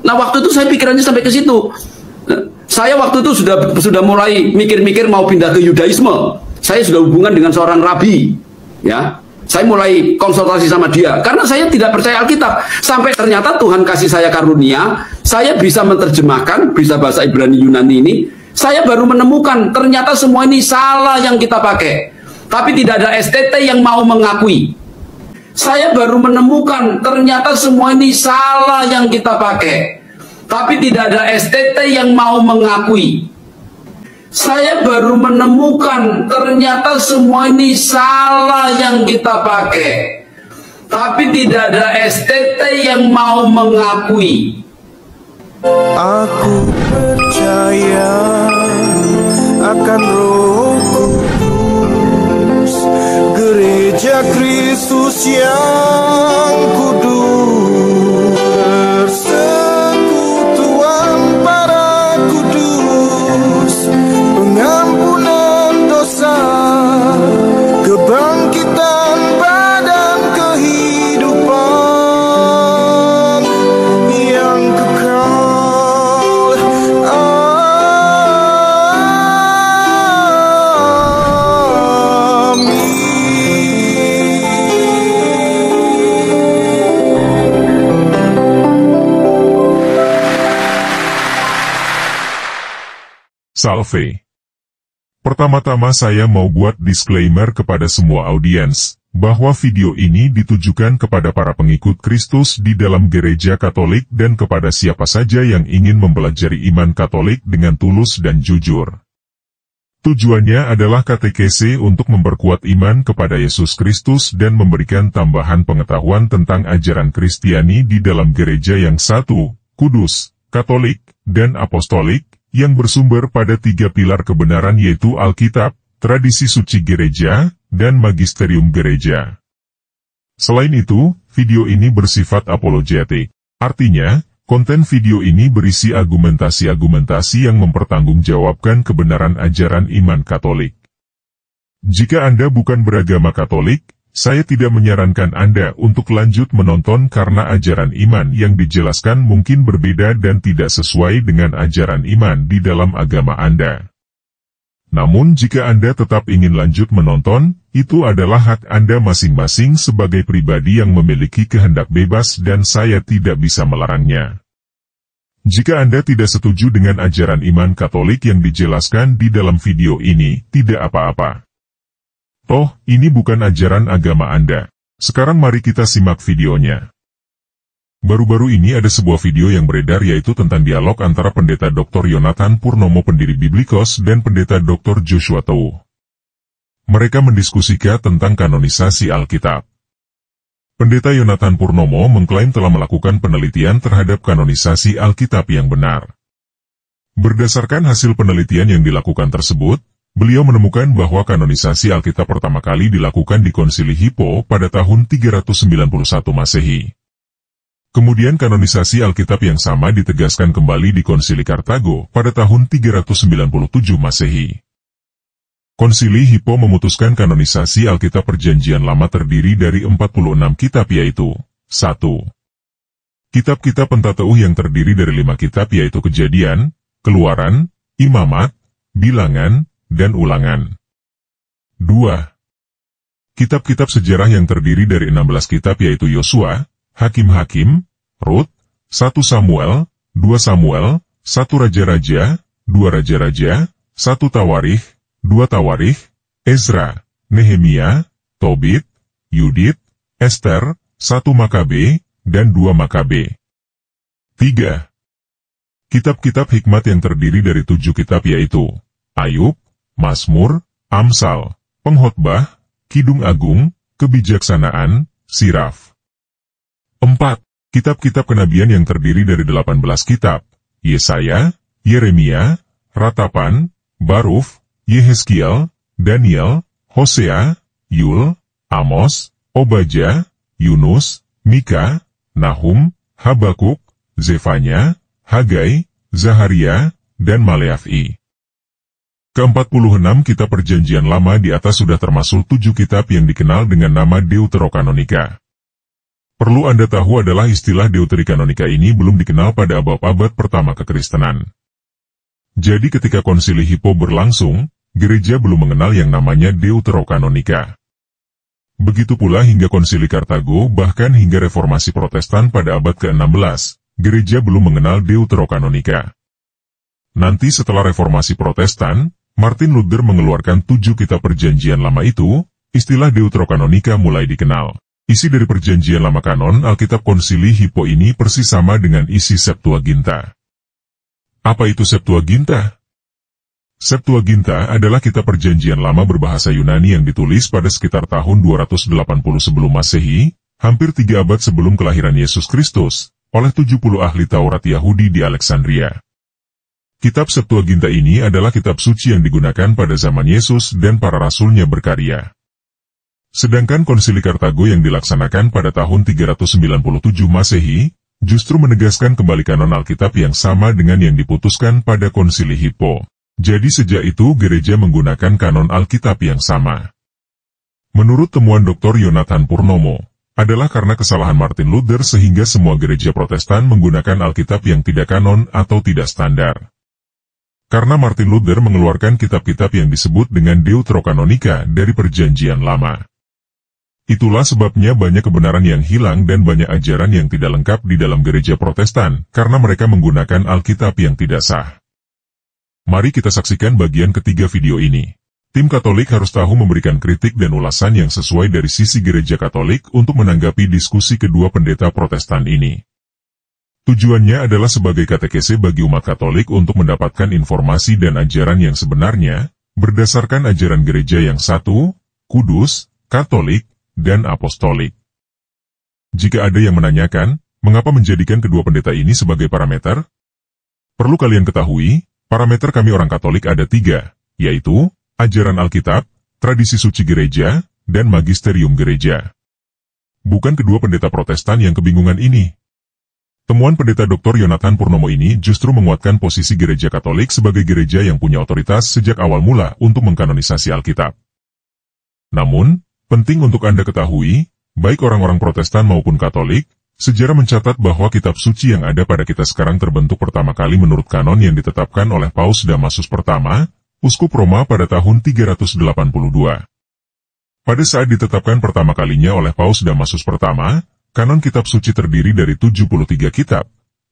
Nah, waktu itu saya pikirannya sampai ke situ. Saya waktu itu sudah mulai mikir-mikir mau pindah ke Yudaisme. Saya sudah hubungan dengan seorang rabi, ya. Saya mulai konsultasi sama dia karena saya tidak percaya Alkitab. Sampai ternyata Tuhan kasih saya karunia, saya bisa menerjemahkan, bisa bahasa Ibrani Yunani ini. Saya baru menemukan ternyata semua ini salah yang kita pakai. Tapi tidak ada STT yang mau mengakui. Saya baru menemukan ternyata semua ini salah yang kita pakai. Tapi tidak ada STT yang mau mengakui. Saya baru menemukan ternyata semua ini salah yang kita pakai. Tapi tidak ada STT yang mau mengakui. Aku percaya akan Roh Kudus, Gereja Kristus yang kudus, persekutuan para kudus, pengampunan dosa, kebangkitan badan, kehidupan yang kekal. Salve. Pertama-tama saya mau buat disclaimer kepada semua audiens, bahwa video ini ditujukan kepada para pengikut Kristus di dalam gereja Katolik dan kepada siapa saja yang ingin mempelajari iman Katolik dengan tulus dan jujur. Tujuannya adalah katekese untuk memperkuat iman kepada Yesus Kristus dan memberikan tambahan pengetahuan tentang ajaran Kristiani di dalam gereja yang satu, kudus, Katolik, dan Apostolik, yang bersumber pada 3 pilar kebenaran yaitu Alkitab, tradisi suci gereja, dan magisterium gereja. Selain itu, video ini bersifat apologetik. Artinya, konten video ini berisi argumentasi-argumentasi yang mempertanggungjawabkan kebenaran ajaran iman Katolik. Jika Anda bukan beragama Katolik, saya tidak menyarankan Anda untuk lanjut menonton karena ajaran iman yang dijelaskan mungkin berbeda dan tidak sesuai dengan ajaran iman di dalam agama Anda. Namun jika Anda tetap ingin lanjut menonton, itu adalah hak Anda masing-masing sebagai pribadi yang memiliki kehendak bebas dan saya tidak bisa melarangnya. Jika Anda tidak setuju dengan ajaran iman Katolik yang dijelaskan di dalam video ini, tidak apa-apa. Toh, ini bukan ajaran agama Anda. Sekarang mari kita simak videonya. Baru-baru ini ada sebuah video yang beredar yaitu tentang dialog antara Pendeta Dr. Yonatan Purnomo pendiri Biblikos dan Pendeta Dr. Joshua Tau. Mereka mendiskusikan tentang kanonisasi Alkitab. Pendeta Yonatan Purnomo mengklaim telah melakukan penelitian terhadap kanonisasi Alkitab yang benar. Berdasarkan hasil penelitian yang dilakukan tersebut, beliau menemukan bahwa kanonisasi Alkitab pertama kali dilakukan di Konsili Hippo pada tahun 391 Masehi. Kemudian kanonisasi Alkitab yang sama ditegaskan kembali di Konsili Kartago pada tahun 397 Masehi. Konsili Hippo memutuskan kanonisasi Alkitab Perjanjian Lama terdiri dari 46 kitab yaitu 1. Kitab-kitab Pentateuch yang terdiri dari 5 kitab yaitu Kejadian, Keluaran, Imamat, Bilangan, dan Ulangan. 2. Kitab-kitab sejarah yang terdiri dari 16 kitab yaitu Yosua, Hakim-Hakim, Rut, 1 Samuel, 2 Samuel, 1 Raja-Raja, 2 Raja-Raja, 1 Tawarikh, 2 Tawarikh, Ezra, Nehemia, Tobit, Yudit, Ester, 1 Makabe, dan 2 Makabe. 3. Kitab-kitab hikmat yang terdiri dari 7 kitab yaitu Ayub, Mazmur, Amsal, Pengkhotbah, Kidung Agung, Kebijaksanaan, Siraf. 4. Kitab-kitab kenabian yang terdiri dari 18 kitab, Yesaya, Yeremia, Ratapan, Baruf, Yehezkiel, Daniel, Hosea, Yul, Amos, Obadja, Yunus, Mika, Nahum, Habakuk, Zefanya, Hagai, Zaharia, dan Maleafi. Ke-46 kitab Perjanjian Lama di atas sudah termasuk 7 kitab yang dikenal dengan nama Deuterokanonika. Perlu Anda tahu adalah istilah deuterokanonika ini belum dikenal pada abad pertama kekristenan. Jadi ketika konsili Hippo berlangsung, gereja belum mengenal yang namanya deuterokanonika. Begitu pula hingga konsili Kartago, bahkan hingga reformasi Protestan pada abad ke-16, gereja belum mengenal deuterokanonika. Nanti setelah reformasi Protestan, Martin Luther mengeluarkan 7 kitab perjanjian lama itu, istilah deuterokanonika mulai dikenal. Isi dari perjanjian lama kanon Alkitab konsili Hippo ini persis sama dengan isi Septuaginta. Apa itu Septuaginta? Septuaginta adalah kitab perjanjian lama berbahasa Yunani yang ditulis pada sekitar tahun 280 sebelum Masehi, hampir 3 abad sebelum kelahiran Yesus Kristus, oleh 70 ahli Taurat Yahudi di Alexandria. Kitab Septuaginta ini adalah kitab suci yang digunakan pada zaman Yesus dan para rasulnya berkarya. Sedangkan konsili Kartago yang dilaksanakan pada tahun 397 Masehi, justru menegaskan kembali kanon Alkitab yang sama dengan yang diputuskan pada konsili Hippo. Jadi sejak itu gereja menggunakan kanon Alkitab yang sama. Menurut temuan Dr. Yonathan Purnomo, adalah karena kesalahan Martin Luther sehingga semua gereja Protestan menggunakan Alkitab yang tidak kanon atau tidak standar. Karena Martin Luther mengeluarkan kitab-kitab yang disebut dengan deuterokanonika dari perjanjian lama. Itulah sebabnya banyak kebenaran yang hilang dan banyak ajaran yang tidak lengkap di dalam gereja Protestan, karena mereka menggunakan Alkitab yang tidak sah. Mari kita saksikan bagian ketiga video ini. Tim Katolik harus tahu memberikan kritik dan ulasan yang sesuai dari sisi gereja Katolik untuk menanggapi diskusi kedua pendeta Protestan ini. Tujuannya adalah sebagai katekese bagi umat Katolik untuk mendapatkan informasi dan ajaran yang sebenarnya, berdasarkan ajaran gereja yang satu, kudus, Katolik, dan apostolik. Jika ada yang menanyakan, mengapa menjadikan kedua pendeta ini sebagai parameter? Perlu kalian ketahui, parameter kami orang Katolik ada 3, yaitu, ajaran Alkitab, tradisi suci gereja, dan magisterium gereja. Bukan kedua pendeta Protestan yang kebingungan ini. Temuan pendeta Dr. Yonathan Purnomo ini justru menguatkan posisi gereja Katolik sebagai gereja yang punya otoritas sejak awal mula untuk mengkanonisasi Alkitab. Namun, penting untuk Anda ketahui, baik orang-orang Protestan maupun Katolik, sejarah mencatat bahwa kitab suci yang ada pada kita sekarang terbentuk pertama kali menurut kanon yang ditetapkan oleh Paus Damasus pertama, Uskup Roma pada tahun 382. Pada saat ditetapkan pertama kalinya oleh Paus Damasus pertama, kanon kitab suci terdiri dari 73 kitab,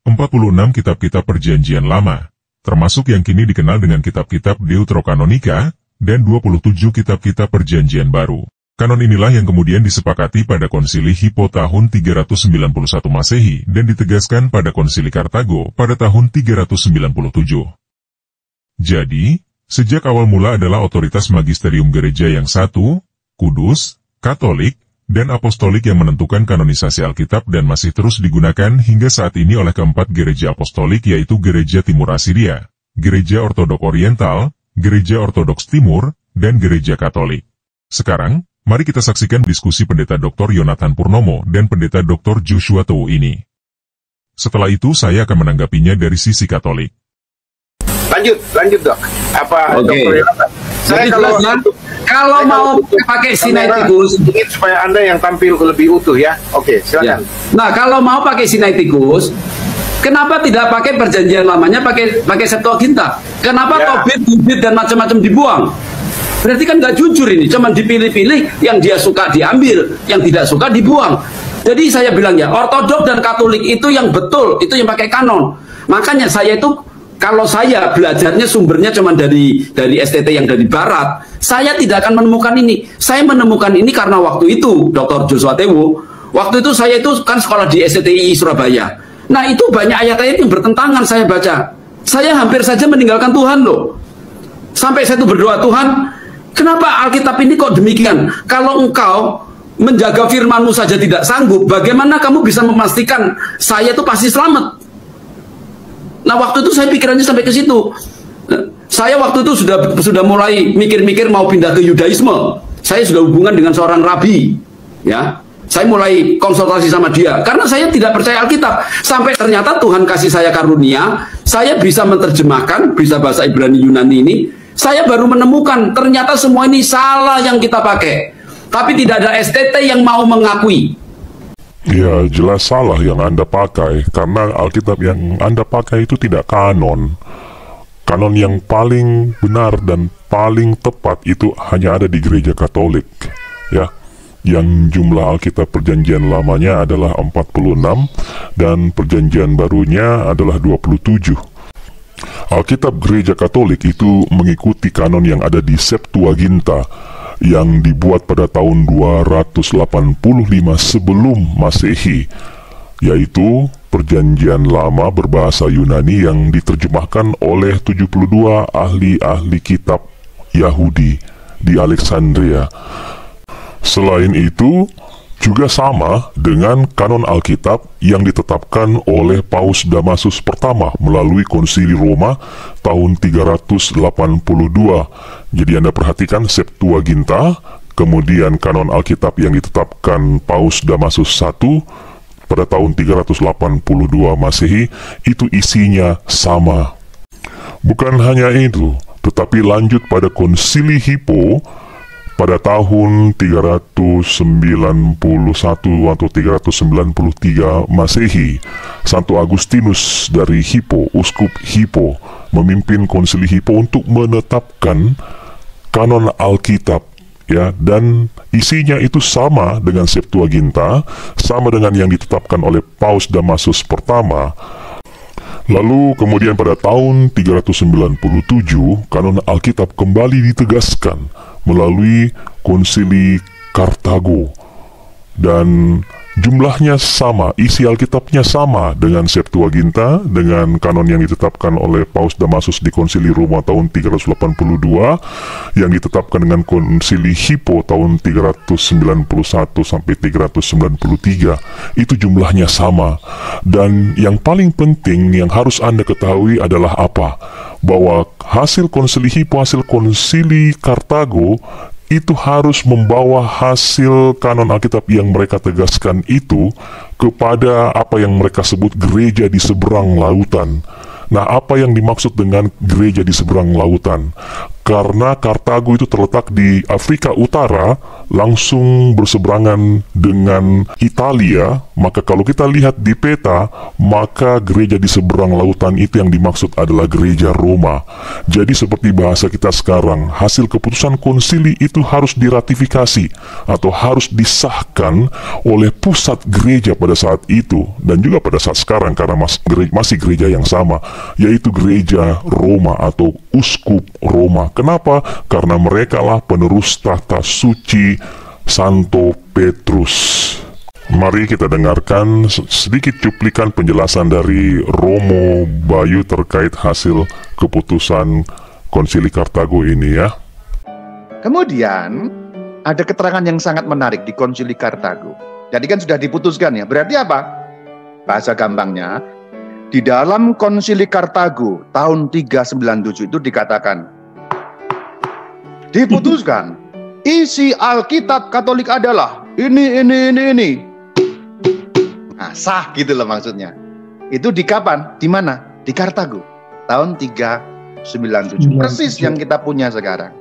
46 kitab-kitab perjanjian lama, termasuk yang kini dikenal dengan kitab-kitab Deuterokanonika, dan 27 kitab-kitab perjanjian baru. Kanon inilah yang kemudian disepakati pada konsili Hippo tahun 391 Masehi dan ditegaskan pada konsili Kartago pada tahun 397. Jadi, sejak awal mula adalah otoritas magisterium gereja yang satu, kudus, Katolik, dan apostolik yang menentukan kanonisasi Alkitab dan masih terus digunakan hingga saat ini oleh keempat gereja apostolik yaitu Gereja Timur Asiria, Gereja Ortodok Oriental, Gereja Ortodoks Timur, dan Gereja Katolik. Sekarang, mari kita saksikan diskusi pendeta Dr. Yonathan Purnomo dan pendeta Dr. Joshua Towu ini. Setelah itu saya akan menanggapinya dari sisi Katolik. Lanjut dok. Apa Dr. Yonathan? Saya kalau mau pakai Sinaiticus, ingin supaya Anda yang tampil lebih utuh ya. Oke, silakan. Ya. Nah, kalau mau pakai Sinaiticus, kenapa tidak pakai perjanjian lamanya, pakai Septuaginta? Kenapa Tobit, dan macam-macam dibuang? Berarti kan nggak jujur ini, cuman dipilih-pilih, yang dia suka diambil, yang tidak suka dibuang. Jadi saya bilang ya, Ortodok dan Katolik itu yang betul, itu yang pakai kanon. Makanya saya itu, kalau saya belajarnya sumbernya cuma dari STT yang dari Barat, saya tidak akan menemukan ini. Saya menemukan ini karena waktu itu, Dr. Joshua Towu, waktu itu saya itu kan sekolah di STTI Surabaya. Nah itu banyak ayat-ayat yang bertentangan saya baca. Saya hampir saja meninggalkan Tuhan loh. Sampai saya itu berdoa, Tuhan, kenapa Alkitab ini kok demikian? Kalau engkau menjaga firman-Mu saja tidak sanggup, bagaimana kamu bisa memastikan saya itu pasti selamat? Nah waktu itu saya pikirannya sampai ke situ. Saya waktu itu sudah mulai mikir-mikir mau pindah ke Yudaisme. Saya sudah hubungan dengan seorang rabi, ya. Saya mulai konsultasi sama dia karena saya tidak percaya Alkitab. Sampai ternyata Tuhan kasih saya karunia, saya bisa menerjemahkan, bisa bahasa Ibrani Yunani ini. Saya baru menemukan ternyata semua ini salah yang kita pakai. Tapi tidak ada STT yang mau mengakui. Ya, jelas salah yang Anda pakai, karena Alkitab yang Anda pakai itu tidak kanon. Kanon yang paling benar dan paling tepat itu hanya ada di gereja Katolik, ya. Yang jumlah Alkitab Perjanjian Lamanya adalah 46 dan Perjanjian Barunya adalah 27. Alkitab Gereja Katolik itu mengikuti kanon yang ada di Septuaginta, yang dibuat pada tahun 285 sebelum Masehi, yaitu Perjanjian Lama berbahasa Yunani yang diterjemahkan oleh 72 ahli-ahli kitab Yahudi di Alexandria. Selain itu, juga sama dengan kanon Alkitab yang ditetapkan oleh Paus Damasus pertama melalui Konsili Roma tahun 382. Jadi Anda perhatikan Septuaginta, kemudian kanon Alkitab yang ditetapkan Paus Damasus I pada tahun 382 Masehi, itu isinya sama. Bukan hanya itu, tetapi lanjut pada Konsili Hippo pada tahun 391 atau 393 Masehi. Santo Agustinus dari Hippo, Uskup Hippo, memimpin Konsili Hippo untuk menetapkan kanon Alkitab, ya, dan isinya itu sama dengan Septuaginta, sama dengan yang ditetapkan oleh Paus Damasus pertama. Lalu kemudian pada tahun 397 kanon Alkitab kembali ditegaskan melalui Konsili Kartago, dan jumlahnya sama, isi Alkitabnya sama dengan Septuaginta, dengan kanon yang ditetapkan oleh Paus Damasus di Konsili Roma tahun 382, yang ditetapkan dengan Konsili Hippo tahun 391 sampai 393. Itu jumlahnya sama. Dan yang paling penting yang harus Anda ketahui adalah apa? Bahwa hasil Konsili Hippo, hasil Konsili Kartago itu harus membawa hasil kanon Alkitab yang mereka tegaskan itu kepada apa yang mereka sebut gereja di seberang lautan. Nah, apa yang dimaksud dengan gereja di seberang lautan? Karena Kartago itu terletak di Afrika Utara, langsung berseberangan dengan Italia, maka kalau kita lihat di peta, maka gereja di seberang lautan itu yang dimaksud adalah gereja Roma. Jadi seperti bahasa kita sekarang, hasil keputusan konsili itu harus diratifikasi atau harus disahkan oleh pusat gereja pada saat itu, dan juga pada saat sekarang karena masih gereja yang sama, yaitu gereja Roma atau uskup Roma. Kenapa? Karena mereka lah penerus tahta suci Santo Petrus. Mari kita dengarkan sedikit cuplikan penjelasan dari Romo Bayu terkait hasil keputusan Konsili Kartago ini, ya. Kemudian ada keterangan yang sangat menarik di Konsili Kartago. Jadi kan sudah diputuskan, ya. Berarti apa? Bahasa gampangnya, di dalam Konsili Kartago tahun 397 itu dikatakan, diputuskan isi Alkitab Katolik adalah ini. Nah, sah gitu loh maksudnya. Itu di kapan? Di mana? Di Kartago tahun 397. Persis yang kita punya sekarang.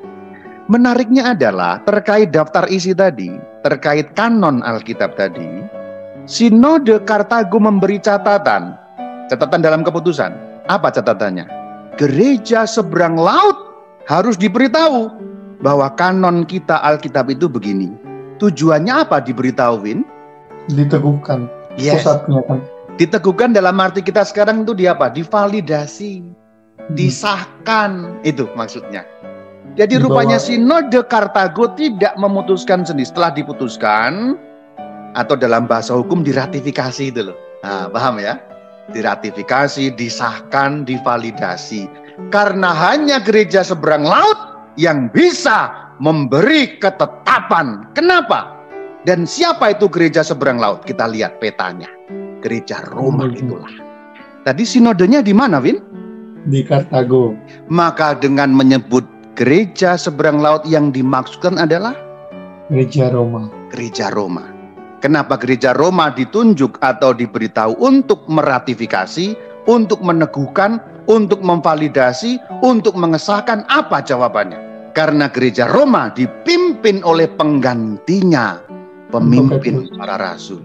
Menariknya adalah terkait daftar isi tadi, terkait kanon Alkitab tadi, Sinode Kartago memberi catatan dalam keputusan. Apa catatannya? Gereja seberang laut harus diberitahu bahwa kanon kita Alkitab itu begini. Tujuannya apa diberitahu, Win? Diteguhkan. Yes. Pusatnya kan. Diteguhkan dalam arti kita sekarang itu di apa? Divalidasi, disahkan, itu maksudnya. Jadi rupanya Sinode Kartago tidak memutuskan sendiri. Setelah diputuskan, atau dalam bahasa hukum diratifikasi itu loh. Nah, paham ya? Diratifikasi, disahkan, divalidasi. Karena hanya gereja seberang laut yang bisa memberi ketetapan. Kenapa? Dan siapa itu gereja seberang laut? Kita lihat petanya. Gereja Roma itulah. Tadi sinodenya di mana, Win? Di Kartago. Maka dengan menyebut gereja seberang laut yang dimaksudkan adalah Gereja Roma. Gereja Roma. Kenapa gereja Roma ditunjuk atau diberitahu untuk meratifikasi, untuk meneguhkan, untuk memvalidasi, untuk mengesahkan? Apa jawabannya? Karena gereja Roma dipimpin oleh penggantinya, pemimpin para rasul.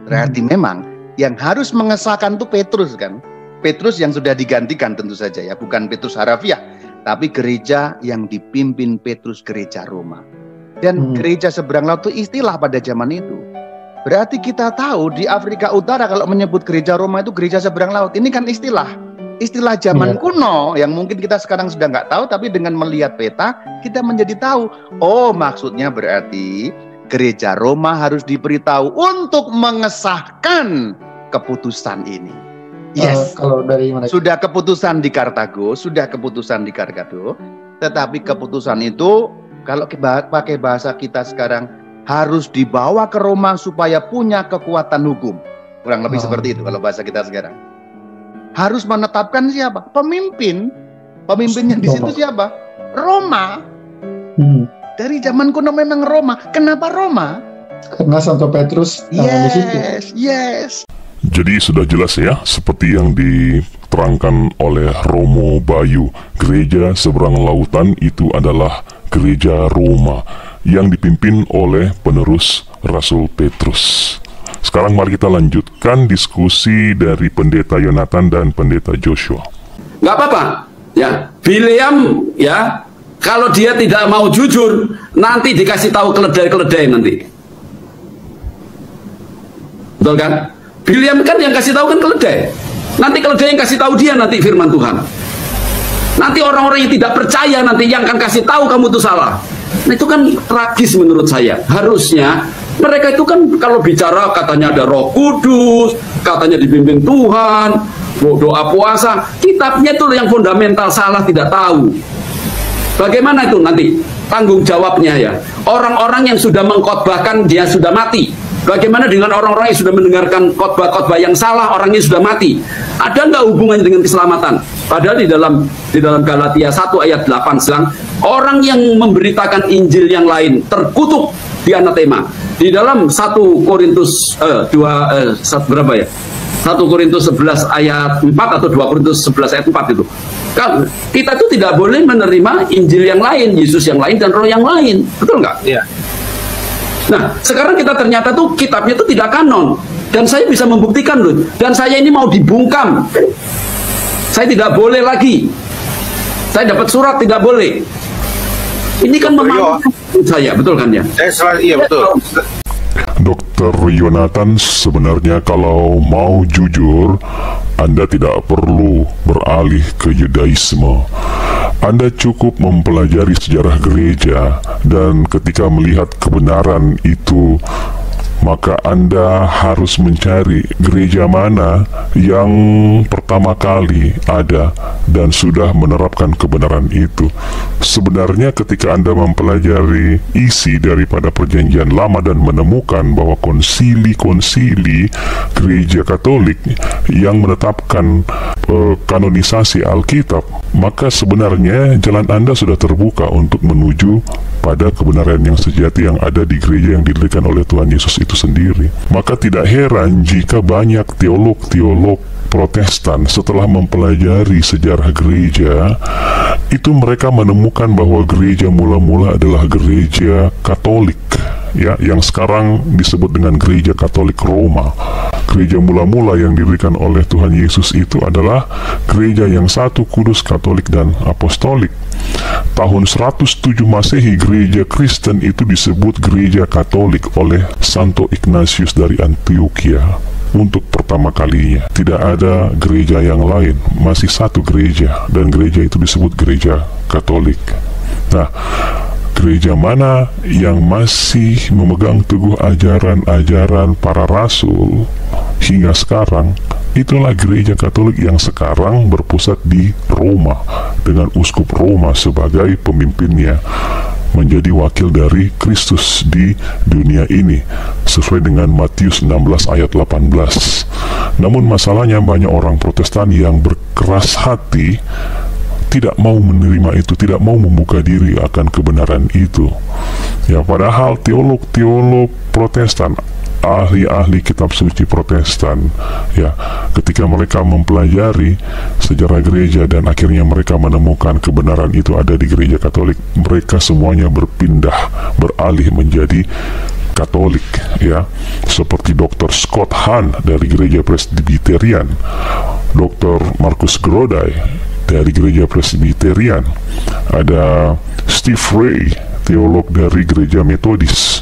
Berarti memang yang harus mengesahkan itu Petrus kan. Petrus yang sudah digantikan tentu saja ya, bukan Petrus harafiah, tapi gereja yang dipimpin Petrus, gereja Roma. Dan gereja seberang laut itu istilah pada zaman itu. Berarti kita tahu di Afrika Utara kalau menyebut gereja Roma itu gereja seberang laut. Ini kan istilah zaman kuno yang mungkin kita sekarang sudah nggak tahu, tapi dengan melihat peta kita menjadi tahu. Oh, maksudnya berarti gereja Roma harus diberitahu untuk mengesahkan keputusan ini. Yes. Kalau dari mana? Sudah keputusan di Kartago, tetapi keputusan itu kalau pakai bahasa kita sekarang harus dibawa ke Roma supaya punya kekuatan hukum. Kurang lebih seperti itu kalau bahasa kita sekarang. Harus menetapkan siapa? Pemimpin. Pemimpinnya di situ siapa? Roma. Dari zaman kuno memang Roma. Kenapa Roma? Karena Santo Petrus di situ. Yes. Jadi sudah jelas ya, seperti yang diterangkan oleh Romo Bayu, gereja seberang lautan itu adalah gereja Roma yang dipimpin oleh penerus Rasul Petrus. Sekarang mari kita lanjutkan diskusi dari Pendeta Yonatan dan Pendeta Joshua. Nggak apa-apa, ya. Bileam, ya, kalau dia tidak mau jujur, nanti dikasih tahu keledai-keledai nanti. Betul kan? Bileam kan yang kasih tahu kan keledai. Nanti keledai yang kasih tahu dia nanti firman Tuhan. Nanti orang-orang yang tidak percaya nanti yang akan kasih tahu kamu itu salah. Nah, itu kan tragis menurut saya. Harusnya mereka itu kan kalau bicara katanya ada Roh Kudus, katanya dibimbing Tuhan, doa puasa, kitabnya itu yang fundamental salah tidak tahu. Bagaimana itu nanti tanggung jawabnya ya? Orang-orang yang sudah mengkhotbahkan dia sudah mati. Bagaimana dengan orang-orang yang sudah mendengarkan khotbah-khotbah yang salah, orangnya sudah mati? Ada nggak hubungannya dengan keselamatan? Padahal di dalam Galatia 1 ayat 8 sedang orang yang memberitakan Injil yang lain terkutuk di anatema. Di dalam 1 Korintus 1 Korintus 11 ayat 4 atau 2 Korintus 11 ayat 4 itu. Kita itu tidak boleh menerima Injil yang lain, Yesus yang lain dan roh yang lain. Betul nggak? Iya. Nah, sekarang kita ternyata tuh kitabnya itu tidak kanon. Dan saya bisa membuktikan loh. Dan saya ini mau dibungkam. Saya tidak boleh lagi. Saya dapat surat tidak boleh. Ini kan memalukan saya, betul kan ya? Iya, betul. Dr. Yonatan, sebenarnya kalau mau jujur, Anda tidak perlu beralih ke Yudaisme. Anda cukup mempelajari sejarah gereja, dan ketika melihat kebenaran itu, maka Anda harus mencari gereja mana yang pertama kali ada dan sudah menerapkan kebenaran itu. Sebenarnya ketika Anda mempelajari isi daripada perjanjian lama dan menemukan bahwa konsili-konsili gereja Katolik yang menetapkan kanonisasi Alkitab, maka sebenarnya jalan Anda sudah terbuka untuk menuju pada kebenaran yang sejati yang ada di gereja yang didirikan oleh Tuhan Yesus itu sendiri. Maka tidak heran jika banyak teolog-teolog Protestan setelah mempelajari sejarah gereja itu mereka menemukan bahwa gereja mula-mula adalah gereja Katolik, ya, yang sekarang disebut dengan gereja Katolik Roma. Gereja mula-mula yang didirikan oleh Tuhan Yesus itu adalah gereja yang satu, kudus, Katolik dan Apostolik. Tahun 107 Masehi gereja Kristen itu disebut gereja Katolik oleh Santo Ignatius dari Antioquia. Untuk pertama kalinya tidak ada gereja yang lain, masih satu gereja, dan gereja itu disebut gereja Katolik. Nah, gereja mana yang masih memegang teguh ajaran-ajaran para rasul hingga sekarang? Itulah gereja Katolik yang sekarang berpusat di Roma dengan uskup Roma sebagai pemimpinnya, menjadi wakil dari Kristus di dunia ini sesuai dengan Matius 16 ayat 18. Namun masalahnya banyak orang Protestan yang berkeras hati tidak mau menerima itu, tidak mau membuka diri akan kebenaran itu. Ya, padahal teolog-teolog Protestan, ahli-ahli kitab suci Protestan, ya, ketika mereka mempelajari sejarah gereja dan akhirnya mereka menemukan kebenaran itu ada di gereja Katolik, mereka semuanya berpindah, beralih menjadi Katolik, ya, seperti Dr. Scott Hahn dari Gereja Presbyterian, Dr. Marcus Grodi dari Gereja Presbyterian, ada Steve Ray, teolog dari Gereja Metodis,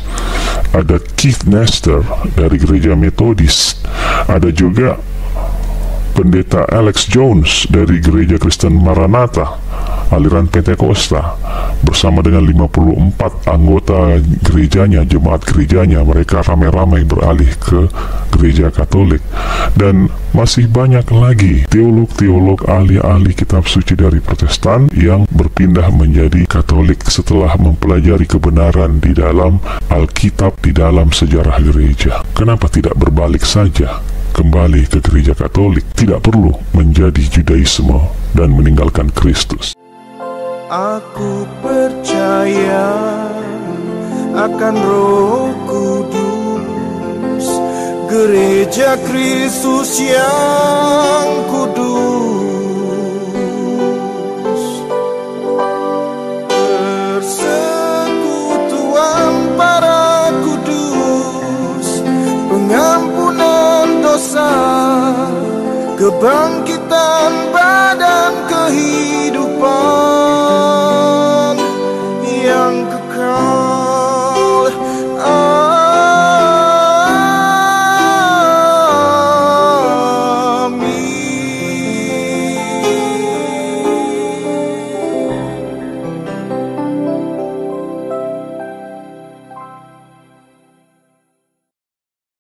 ada Keith Nestor dari Gereja Metodis, ada juga Pendeta Alex Jones dari Gereja Kristen Maranatha, aliran Pentakosta, bersama dengan 54 anggota gerejanya, jemaat gerejanya. Mereka ramai-ramai beralih ke gereja Katolik. Dan masih banyak lagi teolog-teolog, ahli-ahli kitab suci dari Protestan yang berpindah menjadi Katolik setelah mempelajari kebenaran di dalam Alkitab, di dalam sejarah gereja. Kenapa tidak berbalik saja kembali ke gereja Katolik? Tidak perlu menjadi Judaisme dan meninggalkan Kristus. Aku percaya akan Roh Kudus, gereja Kristus yang kudus, persekutuan para kudus, pengampunan dosa, kebangkitan badan, kehidupan